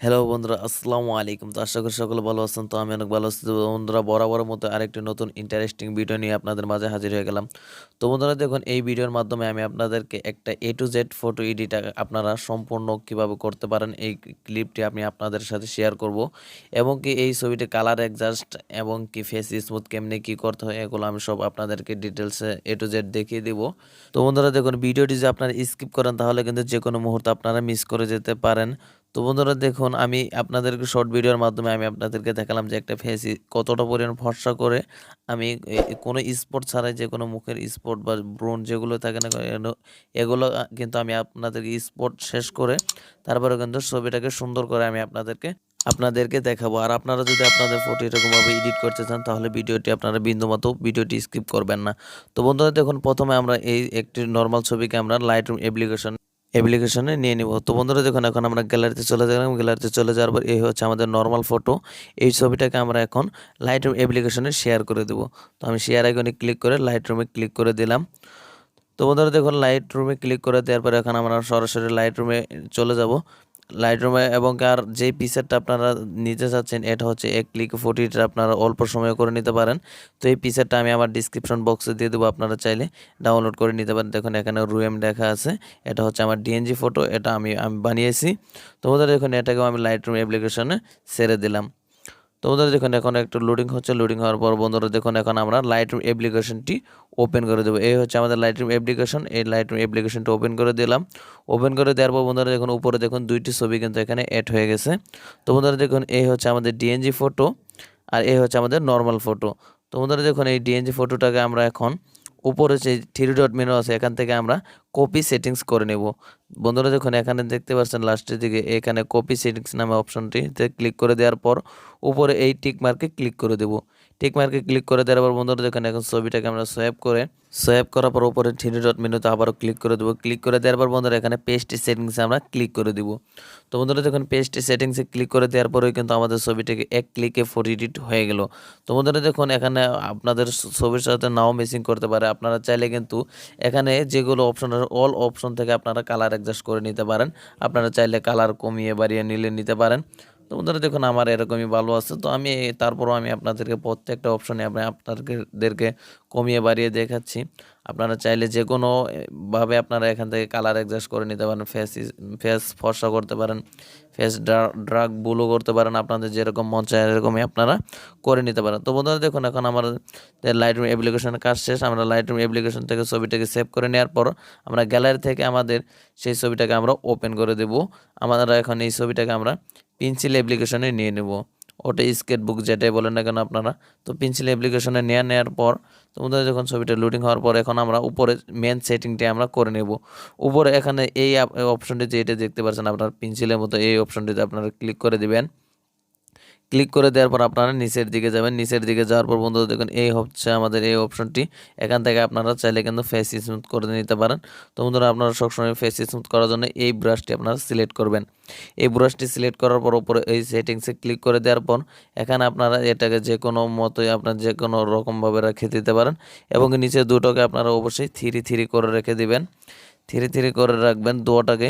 Hello বন্ধুরা, আসসালামু আলাইকুম। তো আশা করি সকলে ভালো আছেন। তো আমি অনেক ভালো আছি। তো বন্ধুরা, বরাবরের মতো আরেকটি নতুন ইন্টারেস্টিং ভিডিও নিয়ে আপনাদের মাঝে হাজির হয়ে গেলাম। তো বন্ধুরা দেখুন, এই ভিডিওর মাধ্যমে আমি আপনাদেরকে একটা A to Z photo edit আপনারা সম্পূর্ণ কিভাবে করতে পারেন এই ক্লিপটি আমি আপনাদের সাথে শেয়ার করব, এবং কি এই ছবিটি কালার অ্যাডজাস্ট এবং কি ফেস স্মুথ কেমনে কি করতে হয় এগুলো আমি সব আপনাদেরকে ডিটেলসে A to Z দেখিয়ে দিব। তো বন্ধুরা দেখুন, ভিডিওটি যে আপনারা স্কিপ করেন তাহলে কিন্তু যে কোনো মুহূর্তে আপনারা মিস করে যেতে পারেন। তো বন্ধুরা দেখুন, আমি আপনাদেরকে শর্ট ভিডিওর মাধ্যমে আমি আপনাদেরকে দেখালাম যে একটা ফেস কতটা পরিমাণ ফর্সা করে আমি কোনো স্পট ছাড়াই যে কোনো মুখের স্পট বা ব্রণ যেগুলো থাকে না কেন এগুলো কিন্তু আমি আপনাদেরকে স্পট শেষ করে তারপরে কিন্তু ছবিটাকে সুন্দর করে আমি আপনাদেরকে দেখাবো। আর আপনারা যদি আপনাদের ফটো এরকমভাবে এডিট করতে চান তাহলে ভিডিওটি আপনারা বিন্দুমাত্র ভিডিওটি স্কিপ করবেন না। তো বন্ধুরা দেখুন, প্রথমে আমরা এই একটি নর্মাল ছবিকে আমরা লাইটরুম অ্যাপ্লিকেশনে নিয়ে নিব। তো বন্ধুরা দেখুন, এখন আমরা গ্যালারিতে চলে গেলাম। গ্যালারিতে চলে যাওয়ার পর এই হচ্ছে আমাদের নর্মাল ফটো। এই ছবিটাকে আমরা এখন লাইটরুম অ্যাপ্লিকেশনে শেয়ার করে দেব। তো আমি শেয়ার আইকনে ক্লিক করে লাইটরুমে ক্লিক করে দিলাম। তো বন্ধুরা দেখুন, লাইটরুমে ক্লিক করে দেওয়ার পরে এখন আমরা সরাসরি লাইটরুমে চলে যাব। লাইটরুমে এবং আর যেই পিকচারটা আপনারা নিতে চাচ্ছেন এটা হচ্ছে এক ক্লিক ফটোটা আপনারা অল্প সময়ে করে নিতে পারেন। তো এই পিকচারটা আমি আমার ডিসক্রিপশন বক্সে দিয়ে দেবো, আপনারা চাইলে ডাউনলোড করে নিতে পারেন। দেখুন এখানে রুএম লেখা আছে, এটা হচ্ছে আমার ডিএনজি ফটো, এটা আমি বানিয়েছি। তো বন্ধুরা দেখুন, এটাকেও আমি লাইটরুম অ্যাপ্লিকেশনে ছেড়ে দিলাম। তো বন্ধুরা দেখুন, এখন একটু লোডিং হচ্ছে। লোডিং হওয়ার পর বন্ধুরা দেখুন, এখন আমরা লাইটরুম অ্যাপ্লিকেশনটি ওপেন করে দেবো। এই হচ্ছে আমাদের লাইটরুম অ্যাপ্লিকেশন। এই লাইটরুম অ্যাপ্লিকেশনটি ওপেন করে দিলাম। ওপেন করে দেওয়ার পর বন্ধুরা দেখুন, উপরে দেখুন দুইটি ছবি কিন্তু এখানে অ্যাড হয়ে গেছে। তো বন্ধুরা দেখুন, এই হচ্ছে আমাদের ডিএনজি ফটো আর এই হচ্ছে আমাদের নর্মাল ফটো। তো বন্ধুরা দেখুন, এই ডিএনজি ফটোটাকে আমরা এখন উপরে যে থ্রি ডট মেনু আছে এখান থেকে আমরা কপি সেটিংস করে নেব। বন্ধুরা দেখুন, এখানে দেখতে পাচ্ছেন লাস্টের দিকে এখানে কপি সেটিংস নামে অপশনটিতে ক্লিক করে দেওয়ার পর উপরে এই টিক মার্কে ক্লিক করে দেব। টিক মার্কে ক্লিক করে দেওয়ার পর বন্ধুরা দেখুন, এখন ছবিটাকে আমরা সোয়াইপ করার পর উপরে থ্রি ডট মেনুতে আবারও ক্লিক করে দেবো। ক্লিক করে দেওয়ার পর বন্ধুরা এখানে পেস্ট সেটিংসে আমরা ক্লিক করে দেব। তো বন্ধুরা দেখুন, পেস্ট সেটিংসে ক্লিক করে দেওয়ার পরেই কিন্তু আমাদের ছবিটাকে এক ক্লিকে ফটো এডিট হয়ে গেল। তো বন্ধুরা দেখুন, এখানে আপনাদের ছবির সাথে নাও ম্যাচিং করতে পারে। আপনারা চাইলে কিন্তু এখানে যেগুলো অপশন আছে অল অপশন থেকে আপনারা কালার অ্যাডজাস্ট করে নিতে পারেন। আপনারা চাইলে কালার কমিয়ে বাড়িয়ে নিতে পারেন। তো বন্ধুরা দেখুন, আমার এরকমই ভালো আছে। তো আমি তারপরও আমি আপনাদেরকে প্রত্যেকটা অপশনে আমি আপনাদেরকে কমিয়ে বাড়িয়ে দেখাচ্ছি। আপনারা চাইলে যে কোনো ভাবে আপনারা এখান থেকে কালার অ্যাডজাস্ট করে নিতে পারেন। ফেস ফর্সা করতে পারেন, ফেস ড্রাগ ব্লু করতে পারেন, আপনাদের যেরকম মন চায় এরকমই আপনারা করে নিতে পারেন। তো বন্ধুরা দেখুন, এখন আমাদের লাইটরুম অ্যাপ্লিকেশনের কাজ শেষ। আমরা লাইটরুম অ্যাপ্লিকেশন থেকে ছবিটাকে সেভ করে নেওয়ার পর আমরা গ্যালারি থেকে আমাদের সেই ছবিটাকে আমরা ওপেন করে দেব। আমরা এখন এই ছবিটাকে আমরা পেন্সিল অ্যাপ্লিকেশনে নিয়ে নেব। ওটা স্কেচবুক যেটাই বলেন না কেন আপনারা। তো পেন্সিল অ্যাপ্লিকেশনে নেওয়ার পর তোমাদের যখন ছবিটা লোডিং হওয়ার পর এখন আমরা উপরে মেন সেটিংটি আমরা করে নেব। উপরে এখানে এই অপশনটি যেটা দেখতে পাচ্ছেন আপনার পেন্সিলের মতো, এই অপশনটিতে আপনারা ক্লিক করে দিবেন। ক্লিক করে দেওয়ার পর আপনারা নিচের দিকে যাবেন। নিচের দিকে যাওয়ার পর বন্ধুরা দেখুন, এই হচ্ছে আমাদের এই অপশনটি। এখান থেকে আপনারা চাইলে কিন্তু ফেস স্মুথ করে নিতে পারেন। তো বন্ধুরা, আপনারা সবসময় ফেস স্মুথ করার জন্য এই ব্রাশটি আপনারা সিলেক্ট করবেন। এই ব্রাশটি সিলেক্ট করার পর উপরে এই সেটিংসে ক্লিক করে দেওয়ার পর এখানে আপনারা এটাকে যে কোনো মতোই আপনার যে কোনো রকমভাবে রেখে দিতে পারেন, এবং নিচে দুটোকে আপনারা অবশ্যই থ্রি থ্রি করে রেখে দিবেন। ধীরে ধীরে করে রাখবেন দুটোটাকে।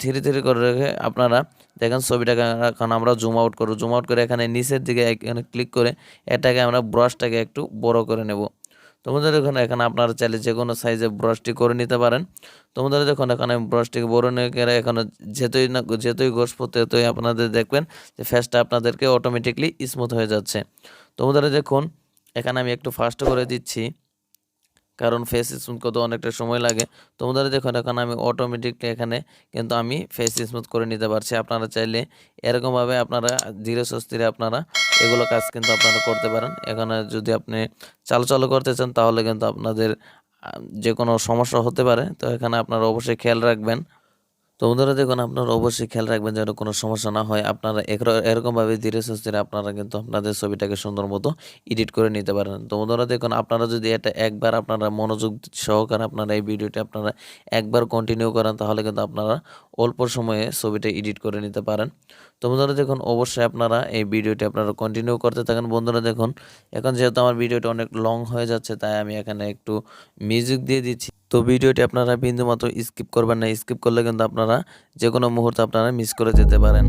ধীরে ধীরে করে রেখে আপনারা দেখেন ছবিটাকে এখন আমরা জুম আউট করব। জুম আউট করে এখানে নিচের দিকে এখানে ক্লিক করে এটাকে আমরা ব্রাশটাকে একটু বড় করে নেব। তোমাদের এখানে আপনারা চাইলে যে কোনো সাইজে ব্রাশটি করে নিতে পারেন। তোমাদের দেখুন, এখানে ব্রাশটিকে বড় নিয়ে এখানে যেতই ঘষবো ততই আপনাদের দেখবেন যে ফেসটা আপনাদেরকে অটোমেটিকলি স্মুথ হয়ে যাচ্ছে। তোমাদের দেখুন, এখানে আমি একটু ফাস্ট করে দিচ্ছি কারণ ফেস স্মুথ করতে অনেকটা সময় লাগে। তোমাদের দেখুন, এখন আমি অটোমেটিকলি এখানে কিন্তু আমি ফেস স্মুথ করে নিতে পারছি। আপনারা চাইলে এরকমভাবে আপনারা ধীরে সুস্থিরে আপনারা এগুলো কাজ কিন্তু আপনারা করতে পারেন। এখানে যদি আপনি চালু করতে চান তাহলে কিন্তু আপনাদের যে কোনো সমস্যা হতে পারে। তো এখানে আপনারা অবশ্যই খেয়াল রাখবেন। তো বন্ধুরা দেখুন, আপনারা অবশ্যই খেয়াল রাখবেন যেন কোনো সমস্যা না হয়। আপনারা এরকমভাবে ধীরে সুস্থিরে আপনারা কিন্তু আপনাদের ছবিটাকে সুন্দর মতো এডিট করে নিতে পারেন। তো বন্ধুরা দেখুন, আপনারা যদি এটা একবার আপনারা মনোযোগ সহকারে আপনারা এই ভিডিওটি আপনারা একবার কন্টিনিউ করেন তাহলে কিন্তু আপনারা অল্প সময়ে ছবিটা এডিট করে নিতে পারেন। তো বন্ধুরা দেখুন, অবশ্যই আপনারা এই ভিডিওটি আপনারা কন্টিনিউ করতে থাকেন। বন্ধুরা দেখুন, এখন যেহেতু আমার ভিডিওটা অনেক লং হয়ে যাচ্ছে তাই আমি এখানে একটু মিউজিক দিয়ে দিচ্ছি। তো ভিডিওটি আপনারা বিন্দুমাত্র স্কিপ করবেন না। স্কিপ করলে কিন্তু আপনারা যে কোনো মুহূর্তে আপনারা মিস করে যেতে পারেন।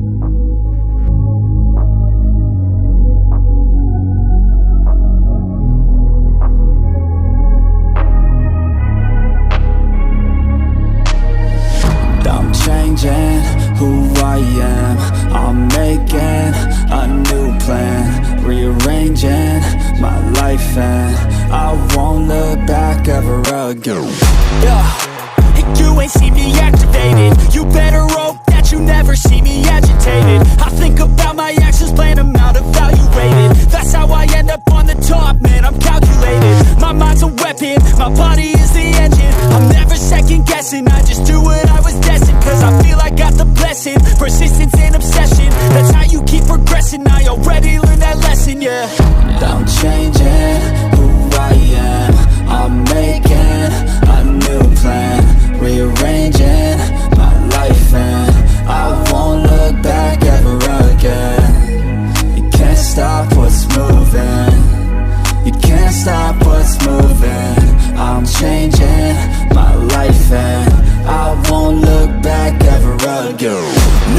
changing who I am. I'm making a new plan, rearranging my life, and I won't look back ever again. Yeah, you ain't see me activated. You better hope that you never see me agitated. I think about my actions, plan them out, evaluated. That's how I end up on the top, man, I'm calculated. My mind's a weapon, my body is the engine. I'm never second guessing, I just do what I was destined. Cause I feel I got the blessing, persistence and obsession. That's how you keep progressing, I already learned that lesson, yeah. I'm changing who I am. I'm making a new plan, rearranging my life, and I won't look back ever again. You can't stop what's moving, you can't stop what's moving. I'm changing my life, and I won't look back ever again.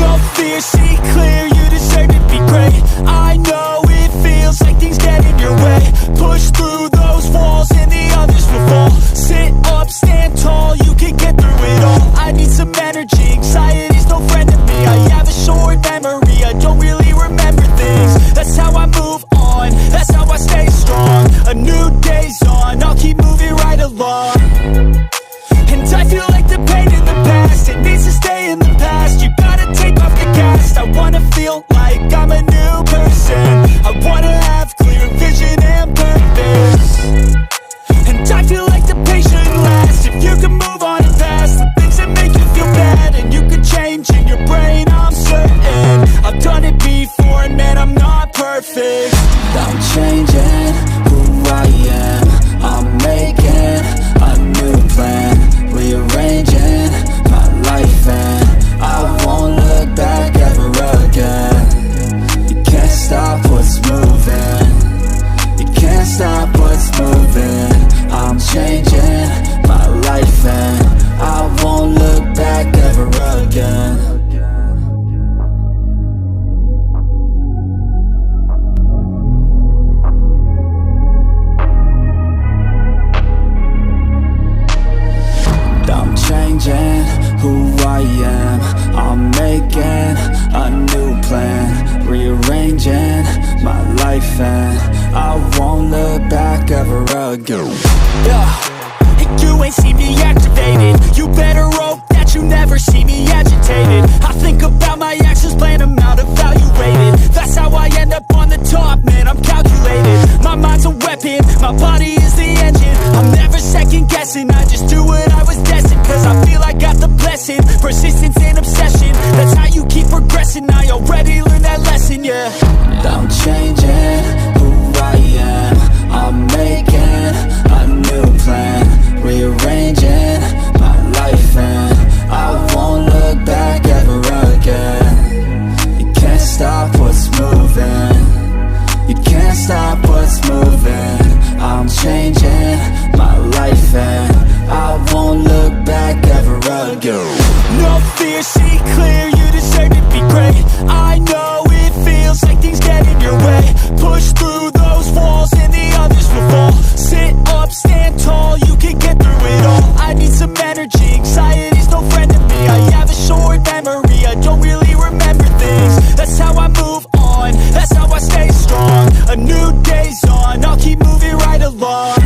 No fear, see clear, you deserve to be great. I know it feels like things get in your way. Push through those walls and the others will fall. Sit up, stand tall, you can get through it all. I need some energy, anxiety's no friend to me. I have a short memory, I don't really remember things. That's how I move on, that's how I stay strong. A new day's on, I'll keep moving right along. And I feel like the pain in the past, it needs to stay in the past. You gotta take off the cast. I wanna feel like I'm a new person. I wanna have clear vision and purpose. And I feel like the pain shouldn't last. If you can move on and past the things that make you feel bad, and you can change in your brain, I'm certain. I've done it before and man, I'm not perfect. I'm changing who I am. I'm making a new plan, rearranging my life, and I won't look back ever again. You can't stop what's moving, you can't stop what's moving. I'm changing my life, and I won't look back ever again. I'm changing who I am. I'm making a new plan, rearranging my life, and I won't look back ever again. Yeah, you ain't see me activated. You better hope that you never see me agitated. I think about my actions, plan them out, evaluated. That's how I end up on the top, man, I'm calculated. My mind's a weapon, my body is the engine. I'm never second guessing, I just do what I was destined. Cause I feel I got the blessing, persistence and obsession. That's how you keep progressing, I already learned that lesson, yeah. I'm changing who I am. I'm making a new plan, rearranging my life, and I won't look back ever again. You can't stop what's moving, you can't stop what's moving. I'm changing my life, and I won't look back ever again. No fear, see clear, you deserve to be great. I know it feels like things get in your way. Push through those walls and the others will fall. Sit up, stand tall, you can get through it all. I need some energy, anxiety's no friend to me. I have a short memory, I don't really remember things. That's how I move on, that's how I stay strong. A new day's on, I'll keep moving right along.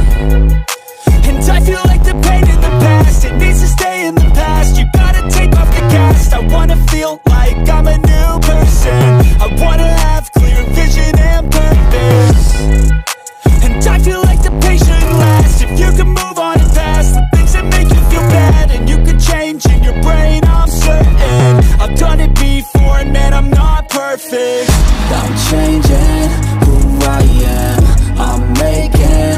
And I feel like the pain in the past, it needs to stay in the past. You gotta take off the cast. I wanna feel like I'm a new person. I wanna have clear vision and purpose. And I feel like the pain shouldn't last. If you can move on and past the things that make you feel bad, and you can change in your brain, I'm certain. I've done it before and man, I'm not perfect. I'm changing who I am. I'm making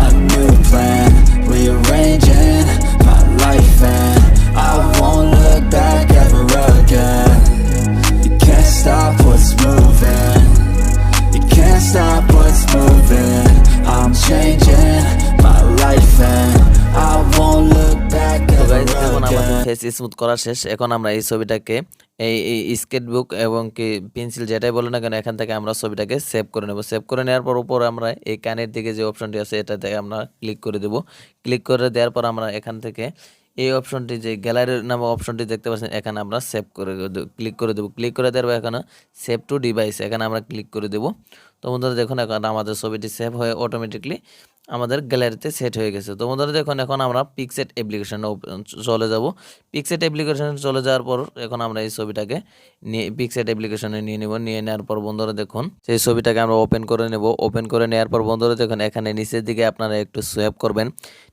a new plan, rearranging my life, and I won't look back ever again. You can't stop what's moving, you can't stop what's moving. I'm changing my life, and I won't look back ever again. Face smooth করা শেষ। এখন আমরা এই ছবিটাকে এই sketchbook এবং কি pencil যেটাই বলো না কেন এখান থেকে আমরা ছবিটাকে সেভ করে নেব। সেভ করে নেওয়ার পর উপর আমরা এই কানের দিকে যে অপশনটি আছে এটাতে আমরা ক্লিক করে দেব। ক্লিক করে দেওয়ার পর আমরা এখান থেকে এই অপশনটি যে গ্যালারির নামে অপশনটি দেখতে পাচ্ছেন, এখানে আমরা সেভ করে ক্লিক করে দেবো। ক্লিক করে দেওয়ার পর এখানে সেভ টু ডিভাইস এখানে আমরা ক্লিক করে দেবো। তো বন্ধুরা দেখুন এখন আমাদের ছবিটি সেভ হয়ে অটোমেটিকলি আমাদের গ্যালারিতে সেট হয়ে গেছে। তো বন্ধুরা দেখুন এখন আমরা পিক্সার্ট অ্যাপ্লিকেশনে চলে যাব। পিক্সার্ট অ্যাপ্লিকেশনে চলে যাওয়ার পর এখন আমরা এই ছবিটাকে নিয়ে পিক্সার্ট অ্যাপ্লিকেশনে নিয়ে নেব। নিয়ে নেওয়ার পর বন্ধুরা দেখুন সেই ছবিটাকে আমরা ওপেন করে নেব। ওপেন করে নেওয়ার পর বন্ধুরা দেখুন এখানে নিচের দিকে আপনারা একটু সোয়াইপ করবেন।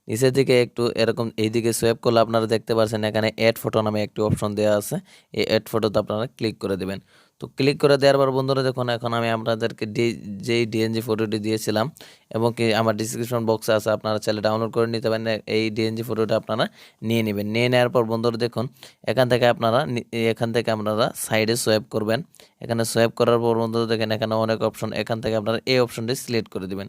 নিচের দিকে একটু এরকম এইদিকে সোয়াইপ করলে আপনারা দেখতে পাচ্ছেন এখানে অ্যাড ফটো নামে একটি অপশন দেওয়া আছে। এই অ্যাড ফটোতে আপনারা ক্লিক করে দেবেন। তো ক্লিক করে দেওয়ার পর বন্ধুরা দেখুন এখন আমি আপনাদেরকে যেই ডিএনজি ফটোটি দিয়েছিলাম এবং কি আমার ডিসক্রিপশন বক্সে আছে, আপনারা চাইলে ডাউনলোড করে নিতে পারেন। এই ডিএনজি ফটোটা আপনারা নিয়ে নেবেন। নিয়ে নেওয়ার পর বন্ধুরা দেখুন এখান থেকে আপনারা সাইডে সোয়াইপ করবেন। এখানে সোয়াইপ করার পর বন্ধুরা দেখেন এখানে অনেক অপশন, এখান থেকে আপনারা এই অপশনটি সিলেক্ট করে দেবেন।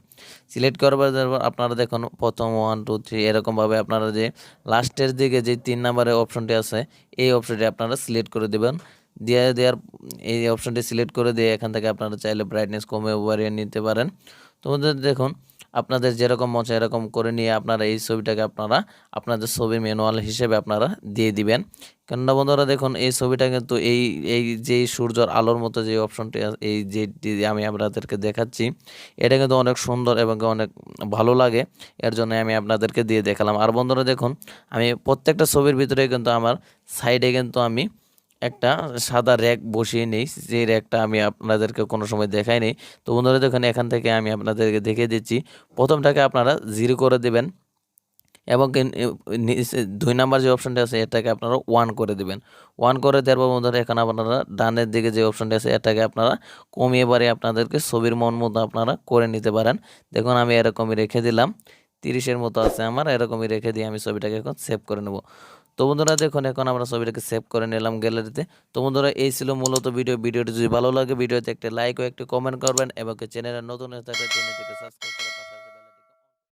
সিলেক্ট করার পর আপনারা দেখুন প্রথম 1 2 3 এরকমভাবে আপনারা যে লাস্টের দিকে যে 3 নম্বরের অপশনটি আছে এই অপশনটি আপনারা সিলেক্ট করে দেবেন। দেওয়ার এই অপশনটি সিলেক্ট করে দিয়ে এখান থেকে আপনারা চাইলে ব্রাইটনেস কমে বাড়িয়ে নিতে পারেন। তো দেখুন আপনাদের যেরকম মন চায় এরকম করে নিয়ে আপনারা এই ছবিটাকে আপনাদের ছবির ম্যানুয়াল হিসেবে আপনারা দিয়ে দিবেন। কেননা বন্ধুরা দেখুন এই ছবিটা কিন্তু এই যে সূর্যের আলোর মতো যে অপশনটি এই যে আমি আপনাদেরকে দেখাচ্ছি এটা কিন্তু অনেক সুন্দর এবং অনেক ভালো লাগে, এর জন্য আমি আপনাদেরকে দিয়ে দেখালাম। আর বন্ধুরা দেখুন আমি প্রত্যেকটা ছবির ভিতরে কিন্তু আমার সাইডে কিন্তু আমি একটা সাদা র্যাক বসিয়ে নেই, যে র্যাকটা আমি আপনাদেরকে কোনো সময় দেখাই নেই। তো বন্ধুরা দেখুন এখান থেকে আমি আপনাদেরকে দেখিয়ে দিচ্ছি। প্রথমটাকে আপনারা 0 করে দেবেন এবং 2 নাম্বার যে অপশনটা আছে এটাকে আপনারা 1 করে দেবেন। 1 করে দেওয়ার পর বন্ধুরা এখানে আপনারা ডানের দিকে যে অপশনটা আছে এটাকে আপনারা কমিয়ে বাড়িয়ে আপনাদেরকে ছবির মন মতো আপনারা করে নিতে পারেন। দেখুন আমি এরকমই রেখে দিলাম, 30-এর মতো আছে আমার, এরকমই রেখে দিয়ে আমি ছবিটাকে এখন সেভ করে নেব। তো বন্ধুরা দেখুন এখন আমরা ছবিটাকে সেভ করে নিলাম গ্যালারিতে। তো বন্ধুরা এই ছিল মূলত ভিডিওটি যদি ভালো লাগে ভিডিওতে একটা লাইক ও একটি কমেন্ট করবেন এবং চ্যানেলে নতুন হয়ে থাকলে চ্যানেলটিকে সাবস্ক্রাইব